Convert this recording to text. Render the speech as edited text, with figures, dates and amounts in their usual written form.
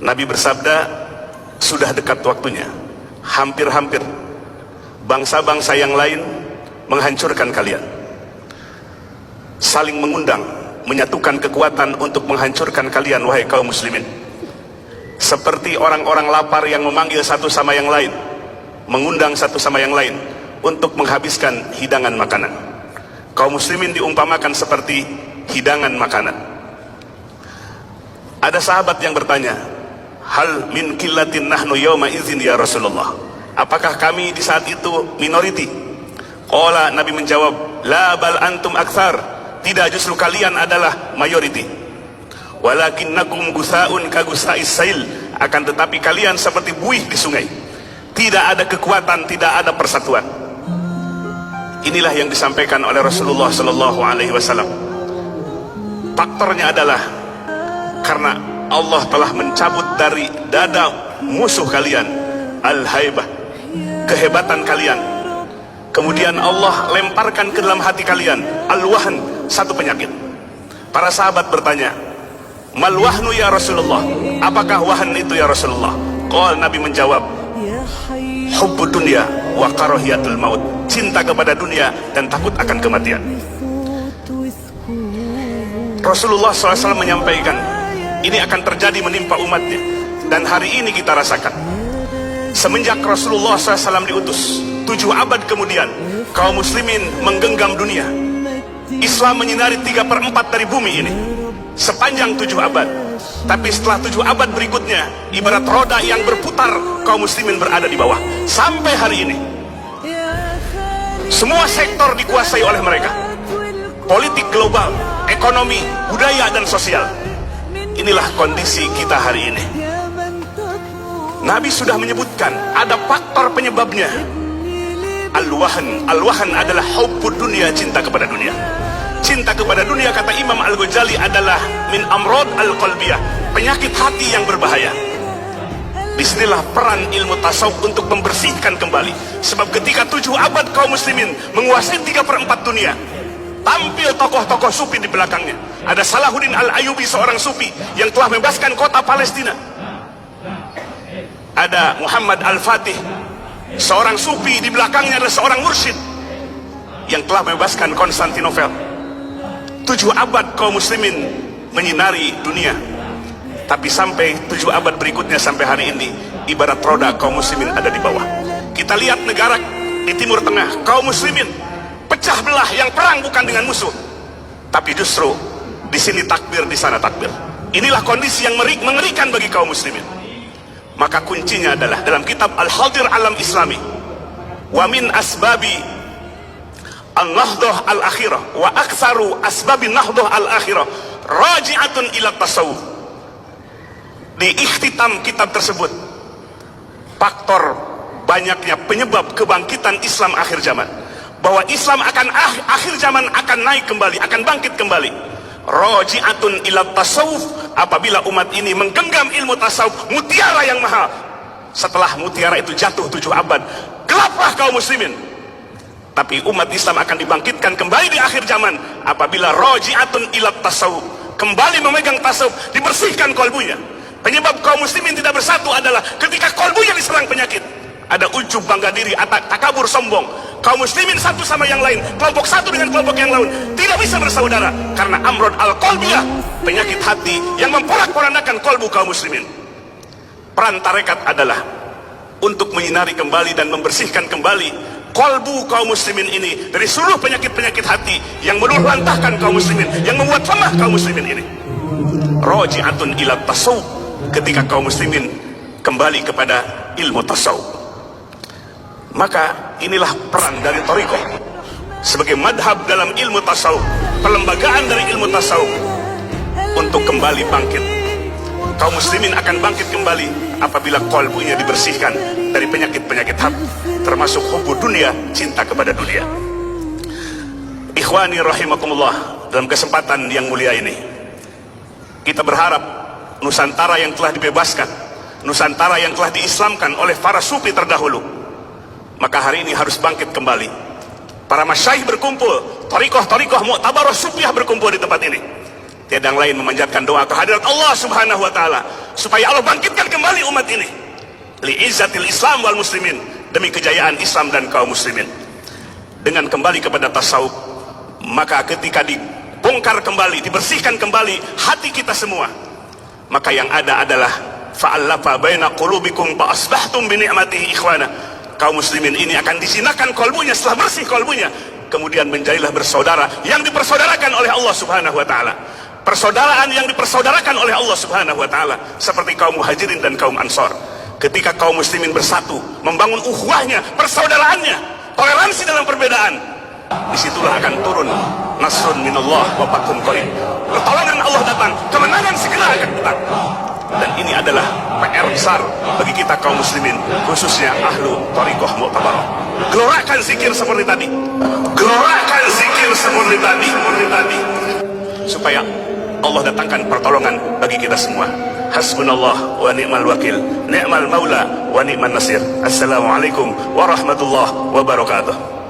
Nabi bersabda, sudah dekat waktunya, hampir-hampir bangsa-bangsa yang lain menghancurkan kalian, saling mengundang, menyatukan kekuatan untuk menghancurkan kalian, wahai kaum muslimin. Seperti orang-orang lapar yang memanggil satu sama yang lain, mengundang satu sama yang lain untuk menghabiskan hidangan makanan. Kaum muslimin diumpamakan seperti hidangan makanan. Ada sahabat yang bertanya, hal min qillatin nahnu yawma idzin ya Rasulullah, apakah kami di saat itu minoriti? Qala, Nabi menjawab, la bal antum aktsar, tidak, justru kalian adalah mayoriti. Walakinnakum gusaun ka gusais sail, akan tetapi kalian seperti buih di sungai, tidak ada kekuatan, tidak ada persatuan. Inilah yang disampaikan oleh Rasulullah sallallahu alaihi wasallam. Faktornya adalah karena Allah telah mencabut dari dada musuh kalian al-haibah, kehebatan kalian. Kemudian Allah lemparkan ke dalam hati kalian al-wahn, satu penyakit. Para sahabat bertanya, mal wahnu ya Rasulullah, apakah wahn itu ya Rasulullah? Qala, Nabi menjawab, hubbud dunya wa karahiyatul maut, cinta kepada dunia dan takut akan kematian. Rasulullah SAW menyampaikan, ini akan terjadi menimpa umatnya, dan hari ini kita rasakan. Semenjak Rasulullah SAW diutus, 7 abad kemudian kaum muslimin menggenggam dunia. Islam menyinari 3/4 dari bumi ini sepanjang 7 abad. Tapi setelah 7 abad berikutnya, ibarat roda yang berputar, kaum muslimin berada di bawah. Sampai hari ini semua sektor dikuasai oleh mereka. Politik global, ekonomi, budaya, dan sosial. Inilah kondisi kita hari ini. Nabi sudah menyebutkan ada faktor penyebabnya. Al-wahn. Al-wahn adalah hubbud dunia, cinta kepada dunia. Cinta kepada dunia, kata Imam Al-Ghazali, adalah min amrod al-qalbiyah, penyakit hati yang berbahaya. Disinilah peran ilmu tasawuf untuk membersihkan kembali. Sebab ketika 7 abad kaum muslimin menguasai 3/4 dunia, tampil tokoh-tokoh sufi di belakangnya. Ada Salahuddin Al-Ayyubi, seorang sufi yang telah membebaskan kota Palestina. Ada Muhammad Al-Fatih, seorang sufi, di belakangnya adalah seorang mursyid yang telah membebaskan Konstantinopel. 7 abad kaum muslimin menyinari dunia. Tapi sampai 7 abad berikutnya, sampai hari ini, ibarat roda, kaum muslimin ada di bawah. Kita lihat negara di Timur Tengah, kaum muslimin pecah belah, yang perang bukan dengan musuh, tapi justru di sini takbir, di sana takbir. Inilah kondisi yang mengerikan bagi kaum muslimin. Maka kuncinya adalah dalam kitab Al-Hadir Alam Islami, wa min asbabi an-nahdah al-akhirah wa aktsaru asbabin nahdah al-akhirah raji'atun ila tasawuf. Di ikhtitam kitab tersebut, faktor banyaknya penyebab kebangkitan Islam akhir zaman, bahwa Islam akan akhir zaman akan naik kembali, akan bangkit kembali. Raji'atun ila tasawuf, apabila umat ini menggenggam ilmu tasawuf, mutiara yang mahal. Setelah mutiara itu jatuh 7 abad, gelaplah kaum muslimin. Tapi umat Islam akan dibangkitkan kembali di akhir zaman apabila raji'atun ila tasawuf, kembali memegang tasawuf, dibersihkan kolbunya. Penyebab kaum muslimin tidak bersatu adalah ketika kolbunya diserang penyakit. Ada ujub, bangga diri, takabur, sombong. Kaum muslimin satu sama yang lain, kelompok satu dengan kelompok yang lain, tidak bisa bersaudara karena amrod al-qalbiyah, penyakit hati yang memporak-porandakan kolbu kaum muslimin. Peran tarekat adalah untuk menyinari kembali dan membersihkan kembali kolbu kaum muslimin ini dari seluruh penyakit-penyakit hati yang meluluhlantahkan kaum muslimin, yang membuat lemah kaum muslimin ini. Raji'atun ila tasawuf, ketika kaum muslimin kembali kepada ilmu tasawuf. Maka inilah peran dari thariqah sebagai madhab dalam ilmu tasawuf, pelembagaan dari ilmu tasawuf, untuk kembali bangkit. Kaum muslimin akan bangkit kembali apabila kolbunya dibersihkan dari penyakit-penyakit hati, termasuk hubbud dunia, cinta kepada dunia. Ikhwani rahimakumullah, dalam kesempatan yang mulia ini, kita berharap Nusantara yang telah dibebaskan, Nusantara yang telah diislamkan oleh para sufi terdahulu, maka hari ini harus bangkit kembali. Para masyaikh berkumpul, thariqah mu'tabarah sufiyah berkumpul di tempat ini. Tiada yang lain memanjatkan doa kehadirat Allah Subhanahu wa taala supaya Allah bangkitkan kembali umat ini li'izzatil Islam wal muslimin, demi kejayaan Islam dan kaum muslimin. Dengan kembali kepada tasawuf, maka ketika dibongkar kembali, dibersihkan kembali hati kita semua, maka yang ada adalah fa'allafa baina qulubikum fa asbahtum bi ni'matihi ikhwana. Kaum muslimin ini akan disinakan kolbunya, setelah bersih kolbunya, kemudian menjadilah bersaudara yang dipersaudarakan oleh Allah Subhanahu wa taala. Persaudaraan yang dipersaudarakan oleh Allah Subhanahu wa taala, seperti kaum Muhajirin dan kaum Ansor. Ketika kaum muslimin bersatu, membangun ukhuwahnya, persaudaraannya, toleransi dalam perbedaan, disitulah akan turun nasrun minallah wa fathun qarib. Pertolongan Allah datang, kemenangan segera akan datang. Dan ini adalah PR besar bagi kita kaum muslimin, khususnya ahlu thariqah mu'tabarah. Gelorakan zikir seperti tadi, gelorakan zikir seperti tadi, supaya Allah datangkan pertolongan bagi kita semua. Hasbunallah wa ni'mal wakil, ni'mal maula wa ni'man nasir. Assalamualaikum warahmatullahi wabarakatuh.